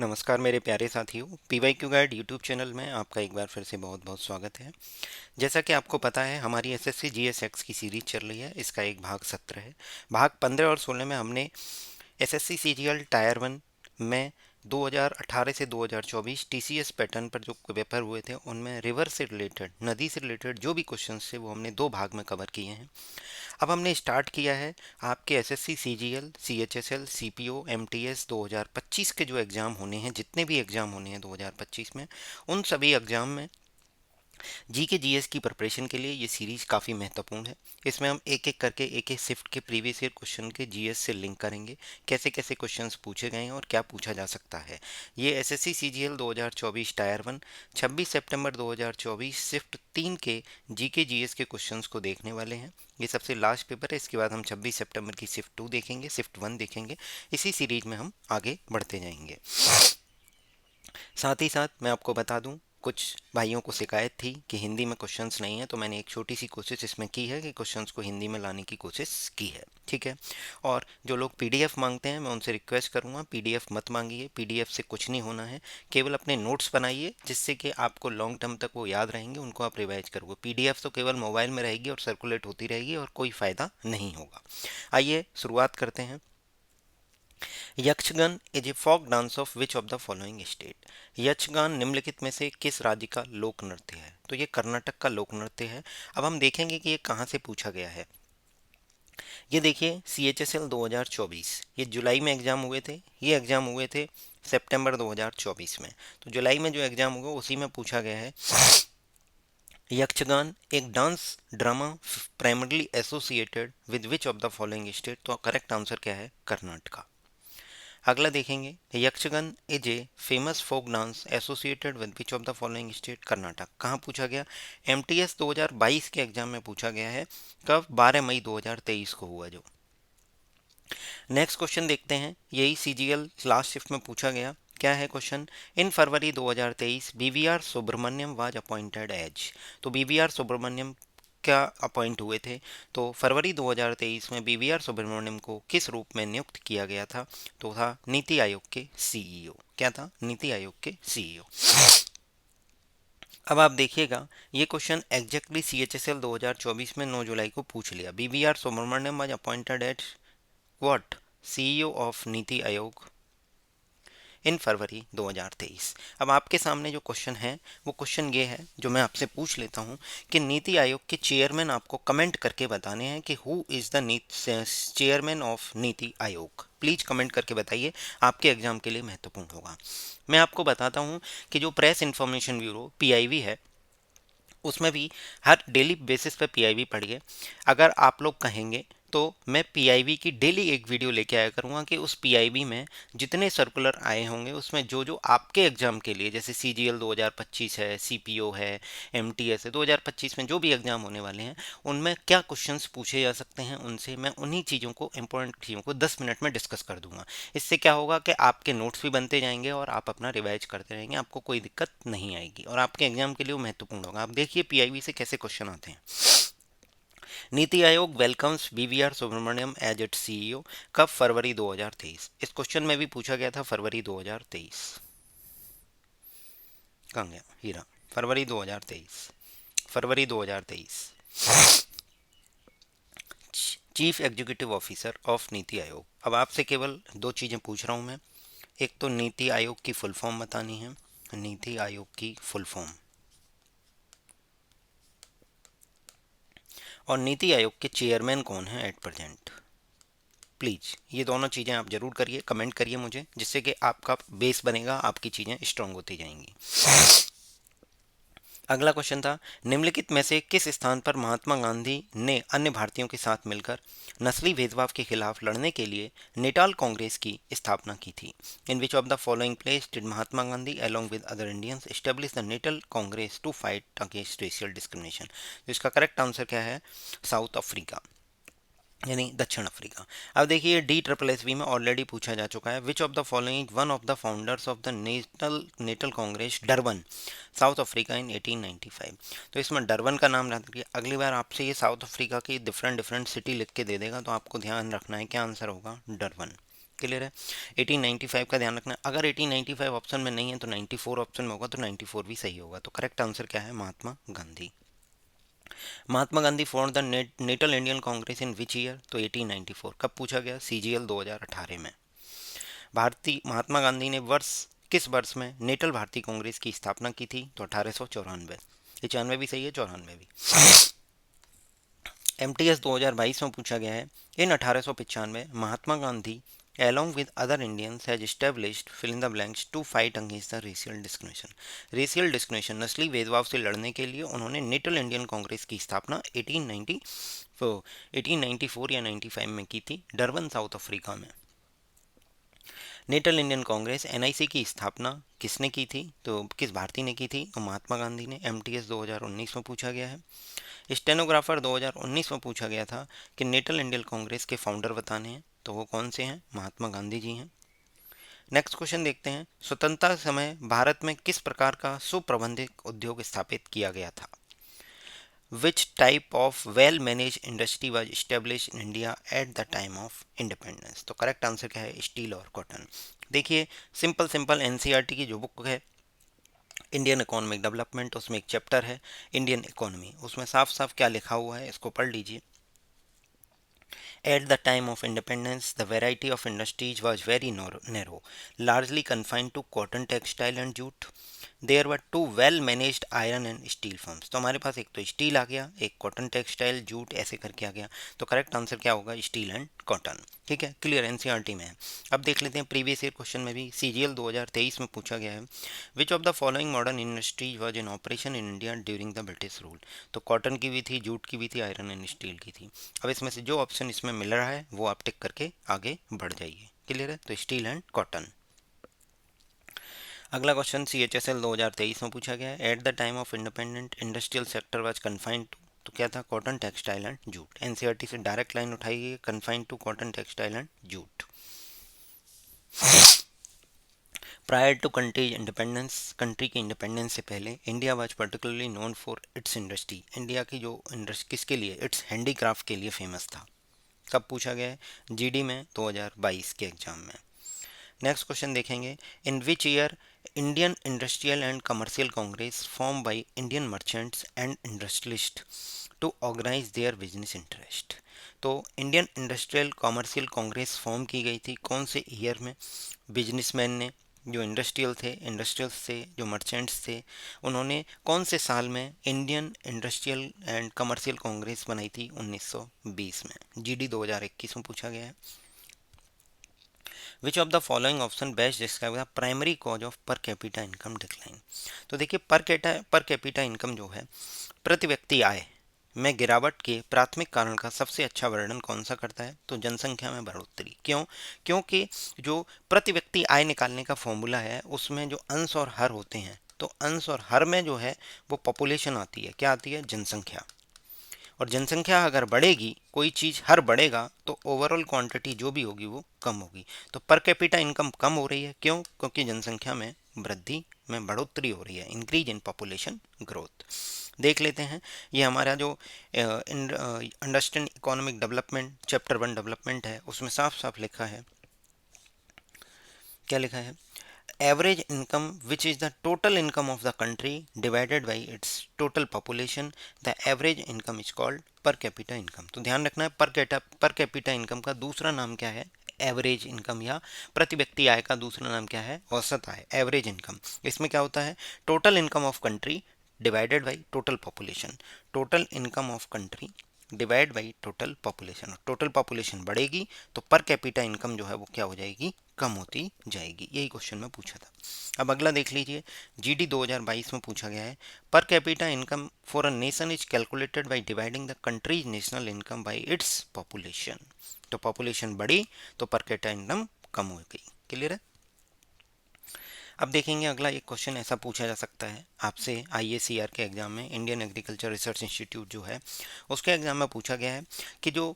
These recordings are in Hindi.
नमस्कार मेरे प्यारे साथियों, पीवाईक्यू गाइड यूट्यूब चैनल में आपका एक बार फिर से बहुत बहुत स्वागत है। जैसा कि आपको पता है, हमारी एसएससी जीएसएक्स की सीरीज चल रही है। इसका एक भाग 17 है। भाग 15 और 16 में हमने एसएससी सीजीएल टायर 1 में 2018 से 2024 टीसीएस पैटर्न पर जो पेपर हुए थे, उनमें रिवर से रिलेटेड, नदी से रिलेटेड जो भी क्वेश्चंस थे वो हमने दो भाग में कवर किए हैं। अब हमने स्टार्ट किया है आपके SSC CGL, CHSL, CPO, MTS 2025 के जो एग्ज़ाम होने हैं, जितने भी एग्ज़ाम होने हैं 2025 में, उन सभी एग्ज़ाम में जी के जीएस की प्रिपरेशन के लिए ये सीरीज काफ़ी महत्वपूर्ण है। इसमें हम एक एक करके एक एक शिफ्ट के प्रीवियस ईयर क्वेश्चन के जीएस से लिंक करेंगे, कैसे कैसे क्वेश्चंस पूछे गए हैं और क्या पूछा जा सकता है। ये एसएससी सीजीएल 2024 टायर 1 26 सितंबर 2024 शिफ्ट 3 के जी के जीएस के क्वेश्चंस को देखने वाले हैं। ये सबसे लास्ट पेपर है। इसके बाद हम 26 सितंबर की शिफ्ट 2 देखेंगे, शिफ्ट 1 देखेंगे। इसी सीरीज में हम आगे बढ़ते जाएंगे। साथ ही साथ मैं आपको बता दूं, कुछ भाइयों को शिकायत थी कि हिंदी में क्वेश्चंस नहीं है, तो मैंने एक छोटी सी कोशिश इसमें की है कि क्वेश्चंस को हिंदी में लाने की कोशिश की है। ठीक है। और जो लोग पीडीएफ मांगते हैं, मैं उनसे रिक्वेस्ट करूंगा, पीडीएफ मत मांगिए। पीडीएफ से कुछ नहीं होना है। केवल अपने नोट्स बनाइए, जिससे कि आपको लॉन्ग टर्म तक वो याद रहेंगे, उनको आप रिवाइज करोगे। पीडीएफ तो केवल मोबाइल में रहेगी और सर्कुलेट होती रहेगी और कोई फ़ायदा नहीं होगा। आइए शुरुआत करते हैं। Yakshagana is a folk dance of which of the following state. Yakshagana निम्नलिखित में से किस राज्य का लोक नृत्य है? तो ये कर्नाटक का लोक नृत्य है। अब हम देखेंगे कि ये कहाँ से पूछा गया है। ये देखिए, सी एच एस एल 2024, ये जुलाई में एग्जाम हुए थे। ये एग्जाम हुए थे सितंबर 2024 में। तो जुलाई में जो एग्जाम हुआ उसी में पूछा गया है। यक्षगान एक dance drama primarily associated with which of the following state. तो करेक्ट आंसर क्या है? कर्नाटका। अगला देखेंगे, Yakshagana is a famous folk dance associated with which of the following state. Karnataka. कहाँ पूछा गया? एमटीएस 2022 के एग्जाम में पूछा गया है। कब? 12 मई 2023 को हुआ जो। नेक्स्ट क्वेश्चन देखते हैं। यही सीजीएल लास्ट शिफ्ट में पूछा गया। क्या है question? In February 2023 BVR Subrahmanyam was appointed as. तो बीवीआर सुब्रमण्यम क्या अपॉइंट हुए थे? तो फरवरी 2023 में बीवीआर सुब्रमण्यम को किस रूप में नियुक्त किया गया था? तो था नीति आयोग के सीईओ। क्या था? नीति आयोग के सीईओ। अब आप देखिएगा, ये क्वेश्चन एग्जैक्टली सीएचएसएल 2024 में 9 जुलाई को पूछ लिया। BVR Subrahmanyam was appointed at what? CEO of NITI Aayog in February 2023। अब आपके सामने जो क्वेश्चन है, वो क्वेश्चन ये है, जो मैं आपसे पूछ लेता हूँ कि नीति आयोग के चेयरमैन आपको कमेंट करके बताने हैं कि who is the chairman of NITI आयोग। प्लीज़ कमेंट करके बताइए, आपके एग्जाम के लिए महत्वपूर्ण होगा। मैं आपको बताता हूँ कि जो प्रेस इंफॉर्मेशन ब्यूरो पीआईबी है, उसमें भी हर डेली बेसिस पे पीआईबी पढ़िए। अगर आप लोग कहेंगे तो मैं पीआईबी की डेली एक वीडियो लेके आया करूँगा कि उस पीआईबी में जितने सर्कुलर आए होंगे, उसमें जो जो आपके एग्ज़ाम के लिए, जैसे सीजीएल 2025 है, सीपीओ है, एमटीएस है, 2025 में जो भी एग्ज़ाम होने वाले हैं, उनमें क्या क्वेश्चंस पूछे जा सकते हैं, उनसे मैं उन्हीं चीज़ों को, इंपॉर्टेंट चीज़ों को 10 मिनट में डिस्कस कर दूंगा। इससे क्या होगा कि आपके नोट्स भी बनते जाएंगे और आप अपना रिवाइज करते रहेंगे, आपको कोई दिक्कत नहीं आएगी और आपके एग्जाम के लिए वो महत्वपूर्ण होगा। आप देखिए पीआईबी से कैसे क्वेश्चन आते हैं। NITI Aayog welcomes BVR Subrahmanyam as its CEO. कब? फरवरी 2023। इस क्वेश्चन में भी पूछा गया था फरवरी 2023। कहाँ गया हीरा? फरवरी 2023, फरवरी 2023। Chief executive officer of NITI आयोग। अब आपसे केवल दो चीज़ें पूछ रहा हूँ मैं। एक तो नीति आयोग की फुल फॉर्म बतानी है, नीति आयोग की फुल फॉर्म, और नीति आयोग के चेयरमैन कौन है एट प्रेजेंट। प्लीज़ ये दोनों चीज़ें आप ज़रूर करिए, कमेंट करिए मुझे, जिससे कि आपका बेस बनेगा, आपकी चीज़ें स्ट्रांग होती जाएंगी। अगला क्वेश्चन था, निम्नलिखित में से किस स्थान पर महात्मा गांधी ने अन्य भारतीयों के साथ मिलकर नस्ली भेदभाव के खिलाफ लड़ने के लिए नेटाल कांग्रेस की स्थापना की थी? In which of the following place did Mahatma Gandhi along with other Indians establish the Natal Congress to fight against racial discrimination? तो इसका करेक्ट आंसर क्या है? साउथ अफ्रीका, यानी दक्षिण अफ्रीका। अब देखिए, डी ट्रिपल एस बी में ऑलरेडी पूछा जा चुका है। Which of the following one of the founders of the National Natal Congress Durban, South Africa in 1895। तो इसमें डरबन का नाम रख दिया। अगली बार आपसे ये साउथ अफ्रीका की डिफरेंट डिफरेंट सिटी लिख के दे देगा, तो आपको ध्यान रखना है क्या आंसर होगा? डरबन। क्लियर है। 1895 का ध्यान रखना, अगर 1895 ऑप्शन में नहीं है तो 94 ऑप्शन में होगा, तो 94 भी सही होगा। तो करेक्ट आंसर क्या है, Mahatma Gandhi. Mahatma Gandhi form the Natal Indian Congress in which year, तो 1894। कब पूछा गया, सीजीएल 2018 में। भारतीय महात्मा गांधी ने किस वर्ष में नेटल भारतीय कांग्रेस की स्थापना की थी, तो 1894। 95 भी सही है, 94 भी। एमटीएस 2022 में पूछा गया है, इन 1895 Mahatma Gandhi along with other Indians has established fill in the blanks to fight against the racial discrimination। Racial discrimination, नस्ली भेदभाव से लड़ने के लिए उन्होंने नेटल इंडियन कांग्रेस की स्थापना 1894 या 95 में की थी, डरबन साउथ अफ्रीका में। नेटल इंडियन कांग्रेस एनआईसी की स्थापना किसने की थी, तो किस भारतीय ने की थी, तो महात्मा गांधी ने। एमटीएस 2019 में पूछा गया है। स्टेनोग्राफर 2019 में पूछा गया था कि नेटल इंडियन कांग्रेस के फाउंडर बताने हैं, तो वो कौन से हैं, महात्मा गांधी जी हैं। नेक्स्ट क्वेश्चन देखते हैं, स्वतंत्रता समय भारत में किस प्रकार का सुप्रबंधित उद्योग स्थापित किया गया था। Which type of well manage industry was establish in India at the time of independence, तो करेक्ट आंसर क्या है, स्टील और कॉटन। देखिए सिंपल सिंपल एनसीईआरटी की जो बुक है इंडियन इकोनॉमिक डेवलपमेंट, उसमें एक चैप्टर है इंडियन इकोनॉमी, उसमें साफ साफ क्या लिखा हुआ है, इसको पढ़ लीजिए। At the time of independence, the variety of industries was very narrow, largely confined to cotton, textile and jute. There were two well-managed iron and steel firms। तो हमारे पास एक तो स्टील आ गया, एक कॉटन, टेक्सटाइल, जूट, ऐसे करके आ गया। तो करेक्ट आंसर क्या होगा, स्टील एंड कॉटन। ठीक है, क्लियर, एनसीईआरटी में है। अब देख लेते हैं प्रीवियस ईयर क्वेश्चन में भी, सीजीएल 2023 में पूछा गया है, which of the following modern industries was in operation in India during the British rule. तो कॉटन की भी थी, जूट की भी थी, आयरन एंड स्टील की थी। अब इसमें से जो ऑप्शन इसमें मिल रहा है वो आप टिक करके आगे बढ़ जाइए। क्लियर है, तो स्टील एंड कॉटन। अगला क्वेश्चन सीएचएसएल 2023 में पूछा गया है, at the time of independent industrial sector was confined to, तो क्या था, cotton, textile and jute. NCERT से डायरेक्ट लाइन उठाइए, confined to cotton, textile and jute. Prior to country के इंडिपेंडेंस से पहले India was particularly known for its industry. India की जो इंडस्ट्री किसके लिए, इट्स हैंडीक्राफ्ट के लिए फेमस था। कब पूछा गया है, जीडी में 2022 के एग्जाम में। नेक्स्ट क्वेश्चन देखेंगे, in which year Indian industrial and commercial congress form by Indian merchants and industrialist to organize their business interest. तो Indian industrial commercial congress form की गई थी कौन से ईयर में, बिजनेसमैन ने, जो इंडस्ट्रियल्स थे, जो मर्चेंट्स थे, उन्होंने कौन से साल में Indian industrial and commercial Congress बनाई थी, 1920 में। जीडी 2021 में पूछा गया है। Which of the following option best describe the primary cause of पर कैपिटा इनकम डिक्लाइन। तो देखिए पर कैपिटा इनकम जो है, प्रति व्यक्ति आय में गिरावट के प्राथमिक कारण का सबसे अच्छा वर्णन कौन सा करता है, तो जनसंख्या में बढ़ोतरी। क्यों, क्योंकि जो प्रति व्यक्ति आय निकालने का फॉर्मूला है उसमें जो अंश और हर होते हैं, तो अंश और हर में जो है वो पॉपुलेशन आती है, क्या आती है, जनसंख्या। और जनसंख्या अगर बढ़ेगी, कोई चीज़ हर बढ़ेगा, तो ओवरऑल क्वांटिटी जो भी होगी वो कम होगी। तो पर कैपिटा इनकम कम हो रही है, क्यों, क्योंकि जनसंख्या में वृद्धि में बढ़ोतरी हो रही है, इंक्रीज इन पॉपुलेशन ग्रोथ। देख लेते हैं, ये हमारा जो understand economic development chapter 1 development है, उसमें साफ साफ लिखा है, क्या लिखा है, average income which is the total income of the country divided by its total population, the average income is called per capita income। तो ध्यान रखना है, पर कैपिटा इनकम का दूसरा नाम क्या है, एवरेज इनकम, या प्रति व्यक्ति आय का दूसरा नाम क्या है, औसत आय, एवरेज इनकम। इसमें क्या होता है, total income of country divided by total population. Total income of country divide by total population. Total population बढ़ेगी तो पर कैपिटा इनकम जो है वो क्या हो जाएगी, कम होती जाएगी। यही क्वेश्चन में पूछा था। अब अगला देख लीजिए, जीडी 2022 में पूछा गया है, पर capita income for a nation is calculated by dividing the countries national income by its population. तो पॉपुलेशन बढ़ी तो पर कैपिटा इनकम कम हो गई। क्लियर है। अब देखेंगे अगला एक क्वेश्चन ऐसा पूछा जा सकता है आपसे आईएसीआर के एग्जाम में, इंडियन एग्रीकल्चर रिसर्च इंस्टीट्यूट जो है उसके एग्जाम में पूछा गया है कि जो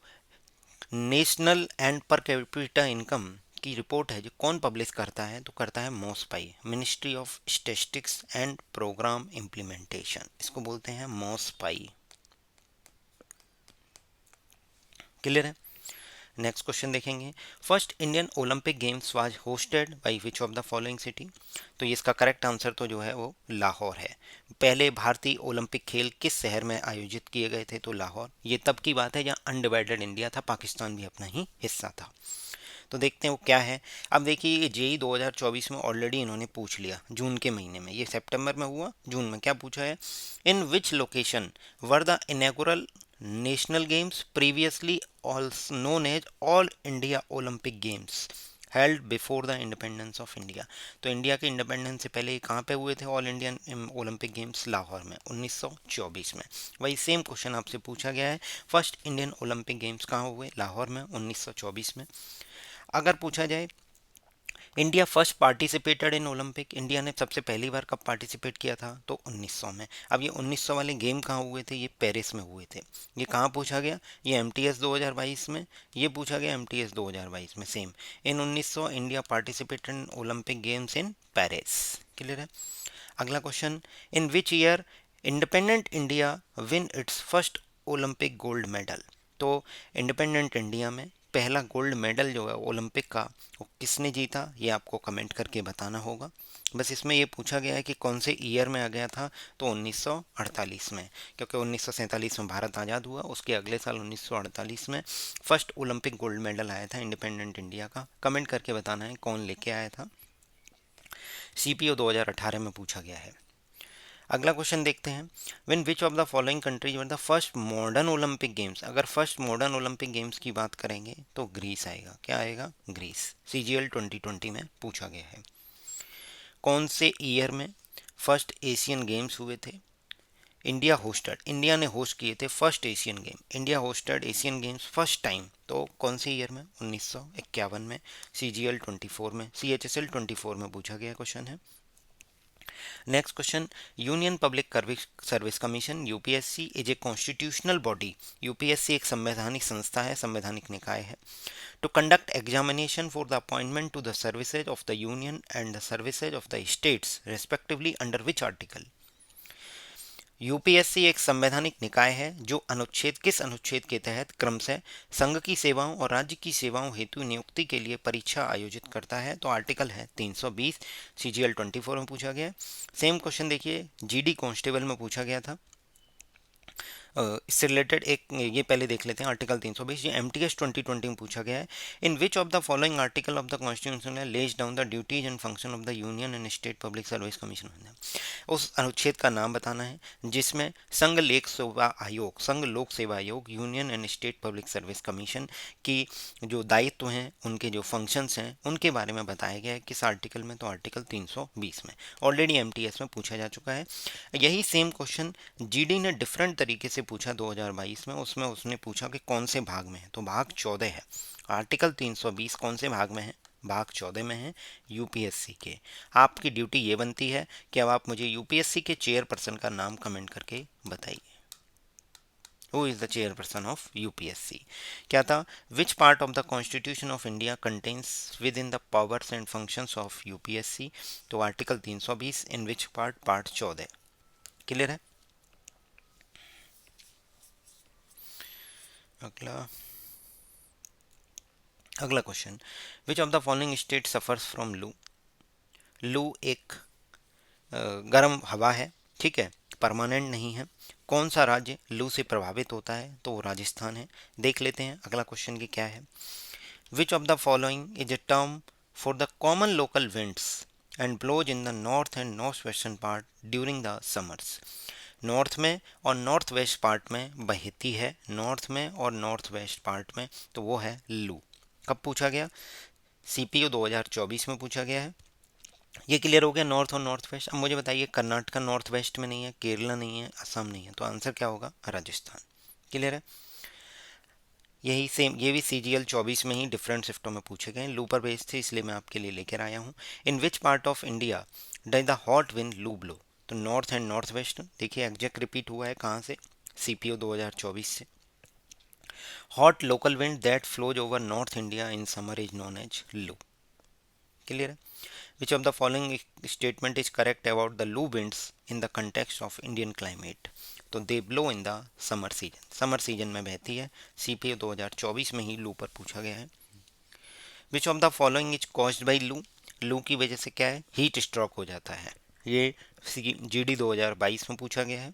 national and per capita income की रिपोर्ट है जो कौन पब्लिश करता है, तो करता है MoSPI, ministry of statistics and programme implementation, इसको बोलते हैं मोसपाई। क्लियर है। नेक्स्ट क्वेश्चन देखेंगे, first Indian Olympic games was hosted by which of the following city. तो ये इसका करेक्ट आंसर तो जो है वो लाहौर है। पहले भारतीय ओलंपिक खेल किस शहर में आयोजित किए गए थे, तो लाहौर। ये तब की बात है जहाँ अनडिवाइडेड इंडिया था, पाकिस्तान भी अपना ही हिस्सा था। तो देखते हैं वो क्या है। अब देखिए ये जेई 2024 में ऑलरेडी इन्होंने पूछ लिया जून के महीने में, ये सितंबर में हुआ, जून में क्या पूछा है, in which location were the inaugural national games previously also known as all India Olympic games held before the independence of India. तो इंडिया के इंडिपेंडेंस से पहले ये कहाँ पे हुए थे all Indian Olympic games, Lahore में 1924 में। वही सेम क्वेश्चन आपसे पूछा गया है, फर्स्ट इंडियन ओलंपिक गेम्स कहाँ हुए, लाहौर में 1924 में। अगर पूछा जाए India first participated in Olympic, India ने सबसे पहली बार कब पार्टिसिपेट किया था, तो 1900 में। अब ये 1900 वाले गेम कहाँ हुए थे, ये पेरिस में हुए थे। ये कहाँ पूछा गया, ये एमटीएस 2022 में, ये पूछा गया एमटीएस 2022 में same. In 1900 India participated in Olympic games in Paris. Clear है। अगला question, in which year independent India win it's first Olympic gold medal. तो इंडिपेंडेंट इंडिया में पहला गोल्ड मेडल जो है ओलंपिक का वो किसने जीता, ये आपको कमेंट करके बताना होगा। बस इसमें ये पूछा गया है कि कौन से ईयर में आ गया था, तो 1948 में, क्योंकि 1947 में भारत आज़ाद हुआ, उसके अगले साल 1948 में फर्स्ट ओलंपिक गोल्ड मेडल आया था इंडिपेंडेंट इंडिया का। कमेंट करके बताना है कौन लेके आया था। सीपीओ 2018 में पूछा गया है। अगला क्वेश्चन देखते हैं, win which of the following countries were the first modern Olympic games. अगर फर्स्ट मॉडर्न ओलंपिक गेम्स की बात करेंगे तो ग्रीस आएगा। क्या आएगा, ग्रीस। सीजीएल 2020 में पूछा गया है। कौन से ईयर में फर्स्ट एशियन गेम्स हुए थे, इंडिया होस्टेड, इंडिया ने होस्ट किए थे first Asian game, India hosted Asian games first time, तो कौन से ईयर में, 1951 में। सीजीएल 24 में, सीएचएसएल 24 में पूछा गया क्वेश्चन है। Next question, union public service commission UPSC is a constitutional body. UPSC एक संवैधानिक संस्था है, संवैधानिक निकाय है। To conduct examination for the appointment to the services of the union and the services of the states respectively under which article. UPSC एक संवैधानिक निकाय है जो अनुच्छेद, किस अनुच्छेद के तहत क्रमशः संघ की सेवाओं और राज्य की सेवाओं हेतु नियुक्ति के लिए परीक्षा आयोजित करता है, तो आर्टिकल है 320। सीजीएल 24 में पूछा गया। सेम क्वेश्चन देखिए जीडी कांस्टेबल में पूछा गया था। इससे रिलेटेड एक ये पहले देख लेते हैं, आर्टिकल 320 ये एमटीएस 2020 में पूछा गया है। In which of the following article of the constitution lays down the duties and function of the union and state public service commission. उस अनुच्छेद का नाम बताना है जिसमें संघ लोक सेवा आयोग, संघ लोक सेवा आयोग, union and state public service commission की जो दायित्व हैं, उनके जो फंक्शंस हैं, उनके बारे में बताया गया है। किस आर्टिकल में, तो आर्टिकल 320 में। ऑलरेडी एमटीएस में पूछा जा चुका है। यही सेम क्वेश्चन जीडी ने डिफरेंट तरीके से पूछा 2022 में। उसमें उसने पूछा कि कौन से भाग में है, तो भाग 14 है। आर्टिकल 320 कौन से भाग में है, भाग 14 में है, यूपीएससी के। आपकी ड्यूटी ये बनती है कि अब आप मुझे यूपीएससी के चेयरपर्सन का नाम कमेंट करके बताइए। Who is the chairperson of UPSC. क्या था, which part of the constitution of India contains within the powers and functions of UPSC, तो article 320 in which part, part 14। Clear है। अगला अगला question, which of the following state suffers from loo. Loo एक गर्म हवा है, ठीक है, परमानेंट नहीं है। कौन सा राज्य लू से प्रभावित होता है, तो वो राजस्थान है। देख लेते हैं अगला क्वेश्चन की क्या है। Which of the following is a term for the common local winds and blows in the north and north western part during the summers. North में और नॉर्थ वेस्ट पार्ट में बहती है, नॉर्थ में और नॉर्थ वेस्ट पार्ट में, तो वो है लू। कब पूछा गया, सीपीओ 2024 में पूछा गया है। ये क्लियर हो गया, नॉर्थ और नॉर्थ वेस्ट। अब मुझे बताइए कर्नाटका नॉर्थ वेस्ट में नहीं है, केरला नहीं है, असम नहीं है, तो आंसर क्या होगा, राजस्थान। क्लियर है। यही सेम, ये भी सीजीएल 24 में ही डिफरेंट शिफ्टों में पूछे गए, लू पर बेस्ड थे, इसलिए मैं आपके लिए लेकर आया हूँ। In which part of India does the hot wind loo blow, तो नॉर्थ एंड नॉर्थ वेस्ट। देखिए एग्जैक्ट रिपीट हुआ है कहाँ से, सीपीओ 2024 से। Hot local wind that flows over north India in summer is known as loo. Clear है। Which of the following statement is correct about the loo winds in the context of Indian climate? तो they blow in the summer season, summer season में बहती है। CPO 2024 में ही लू पर पूछा गया है। Which of the following is caused by लू? लू की वजह से क्या है, हीट स्ट्रोक हो जाता है। ये GD 2022 में पूछा गया है।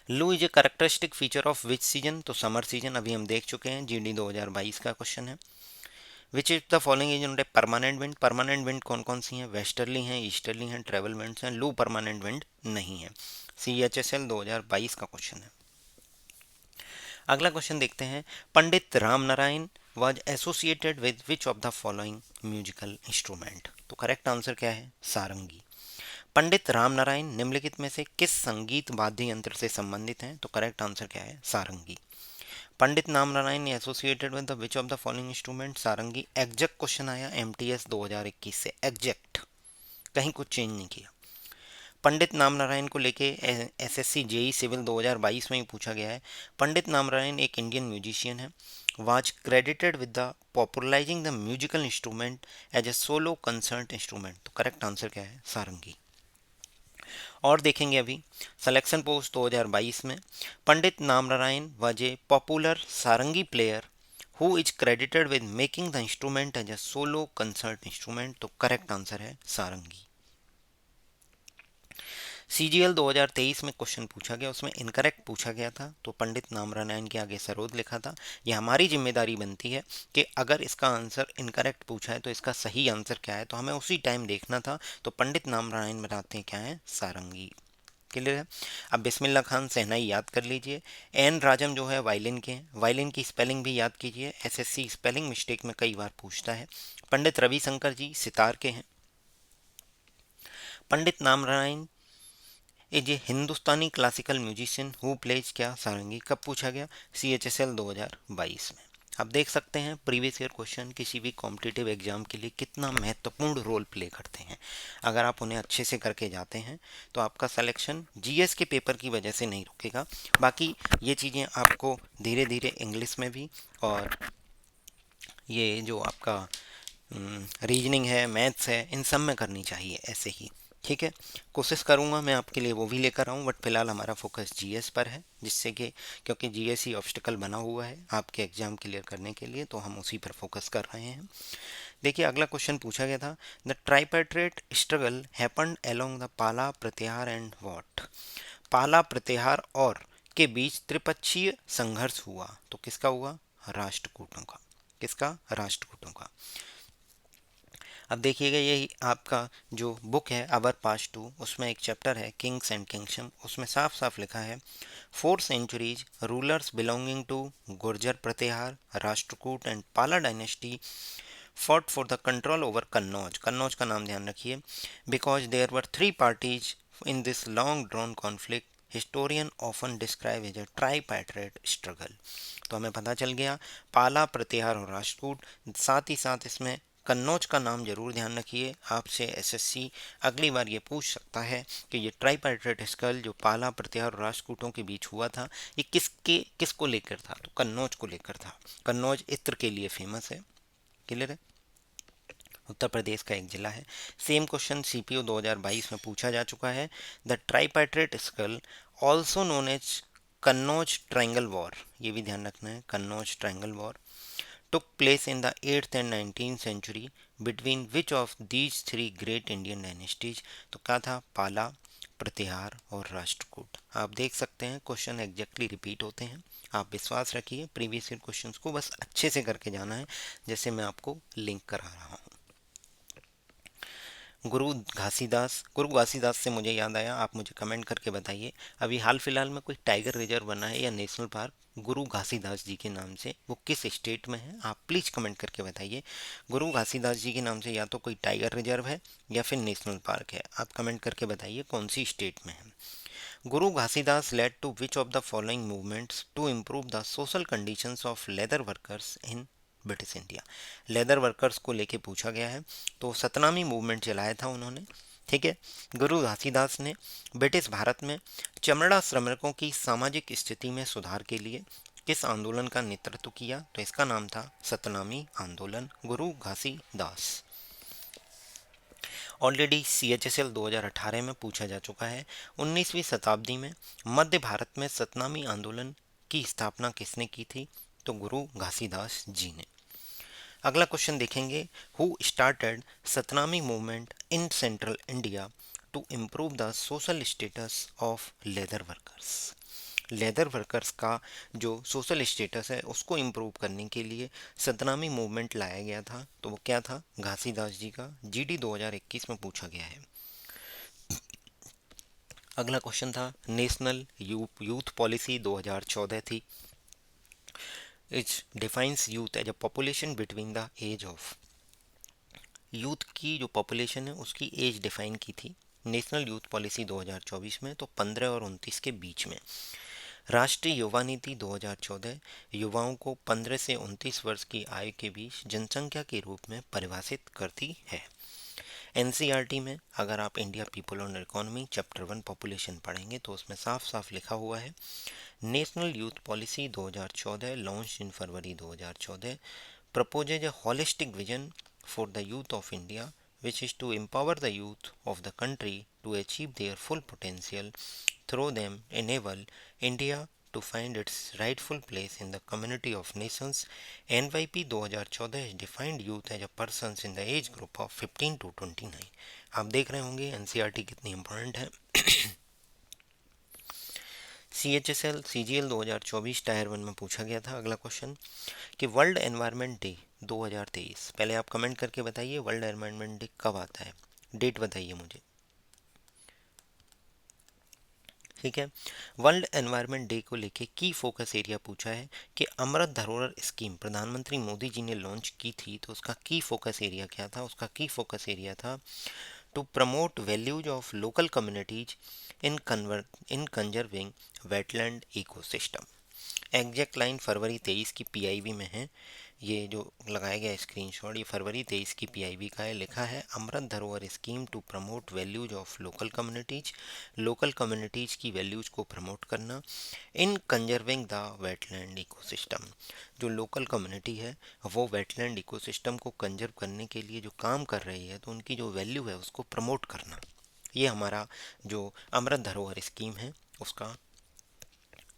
लू is a characteristic feature of which season? तो समर सीजन, अभी हम देख चुके हैं, GD 2022 का क्वेश्चन है। Which is the following is not a permanent wind? Permanent wind कौन कौन सी हैं? वेस्टर्ली हैं, ईस्टर्ली हैं, ट्रेवल विंड्स हैं। लू परमानेंट विंड नहीं है। CHSL 2022 का क्वेश्चन है। अगला क्वेश्चन देखते हैं। Pandit Ram Narayan was associated with which of the following musical instrument? तो करेक्ट आंसर क्या है, सारंगी। पंडित राम नारायण निम्नलिखित में से किस संगीत वाद्य यंत्र से संबंधित हैं? तो करेक्ट आंसर क्या है, sarangi. Pandit Ram Narayan associated with the which of the following instrument? Sarangi. Exact question आया MTS 2021 से, एग्जैक्ट, कहीं कुछ चेंज नहीं किया। पंडित राम नारायण को लेके SSC JEE सिविल 2022 में ही पूछा गया है। पंडित राम नारायण एक इंडियन म्यूजिशियन है। Was credited with the popularising the musical instrument as a solo concert instrument? तो करेक्ट आंसर क्या है, सारंगी। और देखेंगे अभी सिलेक्शन पोस्ट 2022 में। Pandit Ram Narayan was a popular sarangi player who is credited with making the instrument as a solo concert instrument? तो करेक्ट आंसर है, सारंगी। CGL 2023 में क्वेश्चन पूछा गया, उसमें इनकरेक्ट पूछा गया था, तो पंडित नारायण के आगे सरोद लिखा था। ये हमारी जिम्मेदारी बनती है कि अगर इसका आंसर इनकरेक्ट पूछा है तो इसका सही आंसर क्या है, तो हमें उसी टाइम देखना था। तो पंडित नारायण बताते हैं क्या है, सारंगी। क्लियर है। अब बिस्मिल्लाह खान सहनाई याद कर लीजिए। एन राजम जो है वायलिन के हैं, वायलिन की स्पेलिंग भी याद कीजिए, SSC स्पेलिंग मिस्टेक में कई बार पूछता है। पंडित रविशंकर जी सितार के हैं। Pandit Narayan is a Hindustani classical musician who plays क्या, सारंगी। कब पूछा गया, CHSL 2022 में। अब देख सकते हैं प्रीवियस ईयर क्वेश्चन किसी भी कॉम्पिटिटिव एग्जाम के लिए कितना महत्वपूर्ण रोल प्ले करते हैं। अगर आप उन्हें अच्छे से करके जाते हैं तो आपका सिलेक्शन GS के पेपर की वजह से नहीं रुकेगा। बाकी ये चीज़ें आपको धीरे धीरे इंग्लिश में भी, और ये जो आपका रीजनिंग है, मैथ्स है, इन सब में करनी चाहिए ऐसे ही। ठीक है, कोशिश करूँगा मैं आपके लिए वो भी लेकर आऊँ, बट फिलहाल हमारा फोकस GS पर है, जिससे कि क्योंकि GS ही ऑब्स्टिकल बना हुआ है आपके एग्जाम क्लियर करने के लिए, तो हम उसी पर फोकस कर रहे हैं। देखिए अगला क्वेश्चन पूछा गया था। The tripartite struggle happened along the Pala Pratihara and what? पाला प्रत्याहार और के बीच त्रिपक्षीय संघर्ष हुआ, तो किसका हुआ, राष्ट्रकूटों का। किसका, राष्ट्रकूटों का। अब देखिएगा यही आपका जो बुक है अवर पास टू, उसमें एक चैप्टर है किंग्स एंड किंगडम, उसमें साफ साफ लिखा है 4 centuries rulers belonging to Gurjara Pratihara, Rashtrakuta and Pala dynasty fought for the control over Kannauj. Kannauj का नाम ध्यान रखिए। Because there were 3 parties in this long drawn conflict historian often describe as a tripartite struggle. तो हमें पता चल गया पाला, प्रतिहार और राष्ट्रकूट। साथ ही साथ इसमें कन्नौज का नाम जरूर ध्यान रखिए, आपसे SSC अगली बार ये पूछ सकता है कि ये ट्राईपैट्रेट स्ट्रगल जो पाला, प्रतिहार और राष्ट्रकूटों के बीच हुआ था, ये किसको लेकर था, तो कन्नौज को लेकर था। कन्नौज इत्र के लिए फेमस है। क्लियर है, उत्तर प्रदेश का एक जिला है। सेम क्वेश्चन CPO 2022 में पूछा जा चुका है। The tripartite struggle also known as Kannauj triangle war, ये भी ध्यान रखना है, Kannauj triangle war took place in the 8th and 19th century between which of these 3 great Indian dynasties? तो क्या था, पाला, प्रतिहार और राष्ट्रकूट। आप देख सकते हैं क्वेश्चन एग्जैक्टली रिपीट होते हैं। आप विश्वास रखिए प्रीवियस ईयर क्वेश्चंस को बस अच्छे से करके जाना है, जैसे मैं आपको लिंक करा रहा हूँ। गुरु घासीदास से मुझे याद आया, आप मुझे कमेंट करके बताइए अभी हाल फिलहाल में कोई टाइगर रिजर्व बना है या नेशनल पार्क गुरु घासीदास जी के नाम से, वो किस स्टेट में है, आप प्लीज़ कमेंट करके बताइए। गुरु घासीदास जी के नाम से या तो कोई टाइगर रिजर्व है या फिर नेशनल पार्क है, आप कमेंट करके बताइए कौन सी स्टेट में है। Guru Ghasidas led to which of the following movements to improve the social conditions of leather workers in British India? Leather workers को लेके पूछा गया है, तो सतनामी मूवमेंट चलाया था उन्होंने। ठीक है, गुरु घासीदास ने ब्रिटिश भारत में चमड़ा श्रमिकों की सामाजिक स्थिति में सुधार के लिए किस आंदोलन का नेतृत्व किया? तो इसका नाम था सतनामी आंदोलन, गुरु घासीदास। ऑलरेडी CHSL 2018 में पूछा जा चुका है। 19वीं शताब्दी में मध्य भारत में सतनामी आंदोलन की स्थापना किसने की थी? तो गुरु घासीदास जी ने। अगला क्वेश्चन देखेंगे, who started Satnami movement in central India to improve the social status of leather workers. Leather workers का जो सोशल स्टेटस है उसको इम्प्रूव करने के लिए सतनामी मूवमेंट लाया गया था, तो वो क्या था? घासीदास जी का। GD 2021 में पूछा गया है। अगला क्वेश्चन था, नेशनल यूथ पॉलिसी 2014 थी। It defines youth as a population between the age of, youth की जो पॉपुलेशन है उसकी एज डिफाइन की थी नेशनल यूथ पॉलिसी 2024 में, तो 15 और 29 के बीच में। राष्ट्रीय युवा नीति 2014 युवाओं को 15 से 29 वर्ष की आयु के बीच जनसंख्या के रूप में परिभाषित करती है। NCERT में अगर आप इंडिया पीपल और इकोनॉमी चैप्टर 1 पॉपुलेशन पढ़ेंगे तो उसमें साफ साफ लिखा हुआ है, national youth policy 2014 launch in February 2014 proposes a holistic vision for the youth of India, which is to empower the youth of the country to achieve their full potential, through them enable India to find its rightful place in the community of nations. NYP 2014 has defined youth as a persons in the age group of 15 to 29। आप देख रहे होंगे NCERT कितनी इंपॉर्टेंट है। CHSL CGL 2024 टायर 1 में पूछा गया था। अगला क्वेश्चन कि वर्ल्ड एनवायरनमेंट डे 2023, पहले आप कमेंट करके बताइए वर्ल्ड एनवायरनमेंट डे कब आता है, डेट बताइए मुझे, ठीक है। वर्ल्ड एनवायरनमेंट डे को लेके की फोकस एरिया पूछा है कि अमृत धरोहर स्कीम प्रधानमंत्री मोदी जी ने लॉन्च की थी, तो उसका की फोकस एरिया क्या था? उसका की फोकस एरिया था to promote values of local communities in conserving wetland ecosystem. Exact line फरवरी 23 की PIB में है, ये जो लगाया गया स्क्रीनशॉट ये फरवरी 23 की PIB का है। लिखा है Amrit Dharohar scheme to promote values of local communities की वैल्यूज को प्रमोट करना, in conserving the wetland ecosystem. जो लोकल कम्युनिटी है वो वेटलैंड इकोसिस्टम को कंजर्व करने के लिए जो काम कर रही है, तो उनकी जो वैल्यू है उसको प्रमोट करना, ये हमारा जो अमृत धरोहर स्कीम है उसका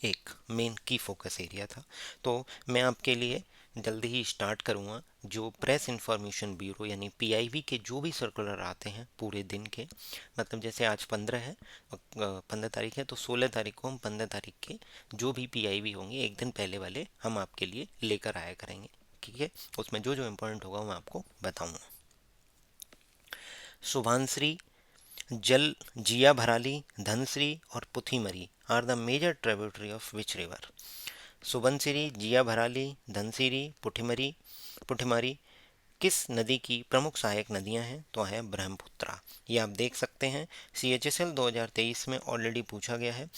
एक मेन की फोकस एरिया था। तो मैं आपके लिए जल्दी ही स्टार्ट करूँगा जो प्रेस इंफॉर्मेशन ब्यूरो यानी PIB के जो भी सर्कुलर आते हैं पूरे दिन के, मतलब जैसे आज 15 है, 15 तारीख है, तो 16 तारीख को हम 15 तारीख के जो भी PIB होंगे एक दिन पहले वाले हम आपके लिए लेकर आया करेंगे, ठीक है। उसमें जो जो इम्पोर्टेंट होगा मैं आपको बताऊँगा। शुभांश्री, जल जिया भराली, धनश्री और Puthimari are the major tributary of which river. Subansiri, Jia Bharali, Dhansiri, Puthimari किस नदी की प्रमुख सहायक नदियां हैं? तो है ब्रह्मपुत्रा। ये आप देख सकते हैं CHSL 2023 में ऑलरेडी पूछा गया है,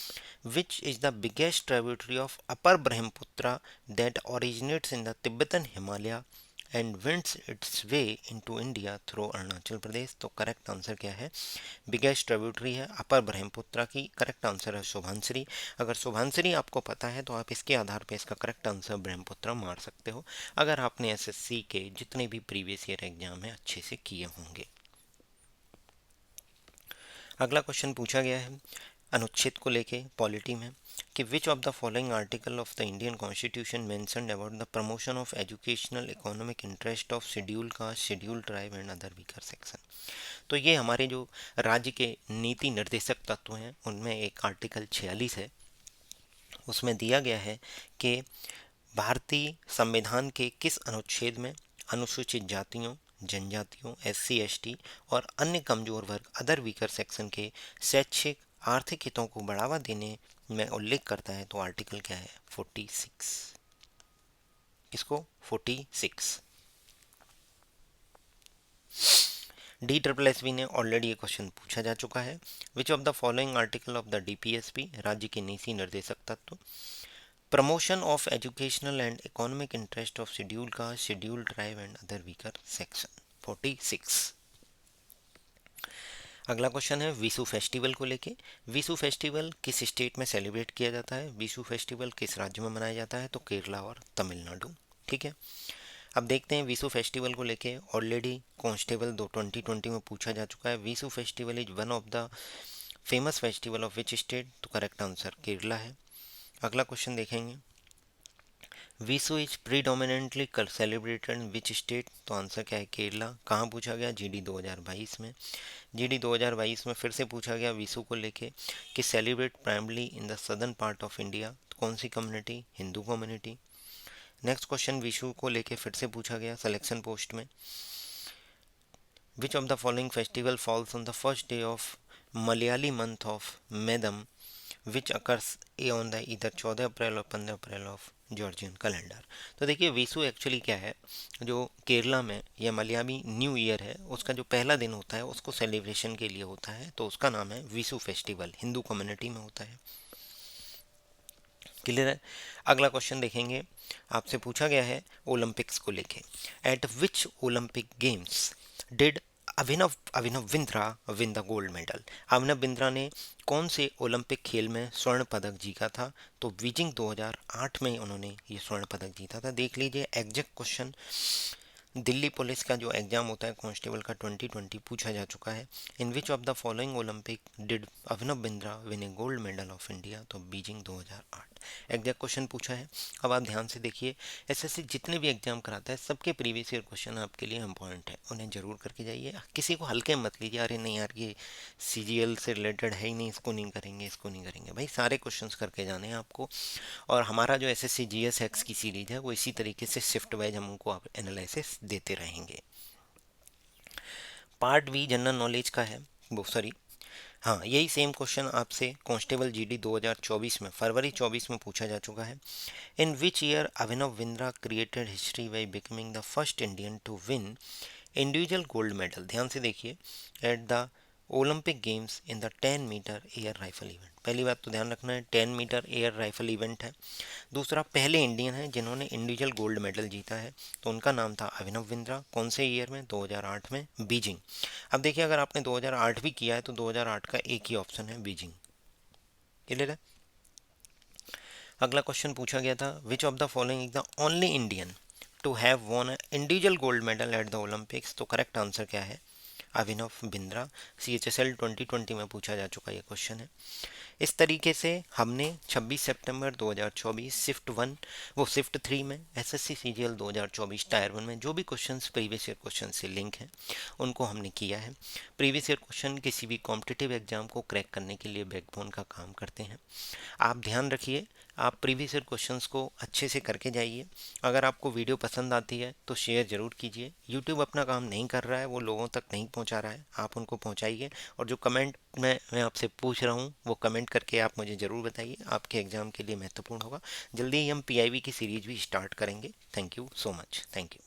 which is the biggest tributary of upper Brahmaputra that originates in the Tibetan Himalaya and winds its way into India through Arunachal Pradesh. तो करेक्ट आंसर क्या है? बिगेस्ट ट्रिब्यूटरी है अपर ब्रह्मपुत्रा की। करेक्ट आंसर है शुभांश्री। अगर शुभांश्री आपको पता है तो आप इसके आधार पर इसका करेक्ट आंसर ब्रह्मपुत्रा मार सकते हो, अगर आपने SSC के जितने भी प्रीवियस ईयर एग्जाम है अच्छे से किए होंगे। अगला क्वेश्चन पूछा गया है अनुच्छेद को लेके पॉलिटी में कि विच of the following article of the Indian constitution mentioned about the promotion of educational economic interest of schedule caste, schedule tribe and other weaker section. तो ये हमारे जो राज्य के नीति निर्देशक तत्व हैं उनमें एक आर्टिकल 46 है, उसमें दिया गया है कि भारतीय संविधान के किस अनुच्छेद में अनुसूचित जातियों, जनजातियों, SC ST और अन्य कमजोर वर्ग अदर वीकर सेक्शन के शैक्षिक आर्थिक हितों को बढ़ावा देने में उल्लेख करता है? तो आर्टिकल क्या है? 46। किसको? 46। DSSB ने ऑलरेडी ये क्वेश्चन पूछा जा चुका है, which of the following article of the DPSP राज्य के नीति निर्देशक तत्व promotion of educational and economic interest of schedule caste, schedule tribe and other weaker section. 46। अगला क्वेश्चन है विशु फेस्टिवल को लेके। विशु फेस्टिवल किस स्टेट में सेलिब्रेट किया जाता है? विशु फेस्टिवल किस राज्य में मनाया जाता है? तो केरला और तमिलनाडु, ठीक है। अब देखते हैं विशु फेस्टिवल को लेके ऑलरेडी कांस्टेबल 2020 में पूछा जा चुका है। Vishu festival is one of the famous festival of which state? तो करेक्ट आंसर केरला है। अगला क्वेश्चन देखेंगे, Vishu is predominantly celebrated in which state? तो आंसर क्या है? केरला। कहाँ पूछा गया? जीडी 2022 में। जीडी 2022 में फिर से पूछा गया विशु को लेके कि celebrate primarily in the southern part of India. तो कौन सी community? Hindu community. Next question Vishu को लेके फिर से पूछा गया सिलेक्शन पोस्ट में, which of the following festival falls on the first day of Malayali month of Medam which occurs on the either 14 अप्रैल और 15 अप्रैल ऑफ जॉर्जियन कैलेंडर। तो देखिए विशु एक्चुअली क्या है, जो केरला में या मलयाली न्यू ईयर है उसका जो पहला दिन होता है उसको सेलिब्रेशन के लिए होता है, तो उसका नाम है विशु फेस्टिवल, हिंदू कम्युनिटी में होता है। क्लियर है। अगला क्वेश्चन देखेंगे, आपसे पूछा गया है ओलंपिक्स को लेके, at which Olympic games did Abhinav Abhinav Bindra win the gold medal? Abhinav Bindra ने कौन से ओलंपिक खेल में स्वर्ण पदक जीता था? तो बीजिंग 2008 में उन्होंने ये स्वर्ण पदक जीता था। देख लीजिए एग्जैक्ट क्वेश्चन दिल्ली पुलिस का जो एग्जाम होता है कांस्टेबल का 2020 पूछा जा चुका है। In which of the following Olympic did Abhinav Bindra win a gold medal of India? तो बीजिंग 2008 एग्जैक्ट क्वेश्चन पूछा है। अब आप ध्यान से देखिए, एसएससी जितने भी एग्जाम कराता है सबके प्रीवियस ईयर क्वेश्चन आपके लिए इंपॉर्टेंट है, उन्हें जरूर करके जाइए। किसी को हल्के मत लीजिए, अरे नहीं यार ये सीजीएल से रिलेटेड है ही नहीं, इसको नहीं करेंगे इसको नहीं करेंगे। भाई सारे क्वेश्चंस करके जाने हैं आपको। और हमारा जो एसएससी जीएस एक्स की सीरीज है वो इसी तरीके से शिफ्ट वाइज हम उनको आप एनालिसिस देते रहेंगे। पार्ट बी जनरल नॉलेज का है, वो सॉरी हाँ यही सेम क्वेश्चन आपसे कांस्टेबल जीडी 2024 में फरवरी 24 में पूछा जा चुका है। In which year Abhinav Bindra created history by becoming the first Indian to win individual gold medal? ध्यान से देखिए, at the Olympic games in the 10 meter air rifle event. पहली बात तो ध्यान रखना है 10 मीटर एयर राइफल इवेंट है। दूसरा, पहले इंडियन है जिन्होंने इंडिविजुअल गोल्ड मेडल जीता है, तो उनका नाम था अभिनव बिंद्रा। कौन से ईयर में? 2008 में, बीजिंग। अब देखिए अगर आपने 2008 भी किया है तो 2008 का एक ही ऑप्शन है, बीजिंग। क्लियर है। अगला क्वेश्चन पूछा गया था, which of the following is the only Indian to have won individual gold medal at the Olympics? तो करेक्ट आंसर क्या है? अभिनव बिंद्रा। CHSL 2020 में पूछा जा चुका ये क्वेश्चन है। इस तरीके से हमने 26 सितंबर 2024 शिफ्ट 1 वो शिफ्ट 3 में एसएससी सीजीएल 2024 टायर 1 में जो भी क्वेश्चंस प्रीवियस ईयर क्वेश्चन से लिंक हैं उनको हमने किया है। प्रीवियस ईयर क्वेश्चन किसी भी कॉम्पिटिटिव एग्जाम को क्रैक करने के लिए बैकबोन का काम करते हैं। आप ध्यान रखिए, आप प्रीवियस ईयर क्वेश्चंस को अच्छे से करके जाइए। अगर आपको वीडियो पसंद आती है तो शेयर ज़रूर कीजिए। यूट्यूब अपना काम नहीं कर रहा है, वो लोगों तक नहीं पहुंचा रहा है, आप उनको पहुंचाइए। और जो कमेंट में मैं आपसे पूछ रहा हूं वो कमेंट करके आप मुझे ज़रूर बताइए, आपके एग्ज़ाम के लिए महत्वपूर्ण होगा। जल्दी ही हम PIB की सीरीज भी स्टार्ट करेंगे। Thank you so much. Thank you.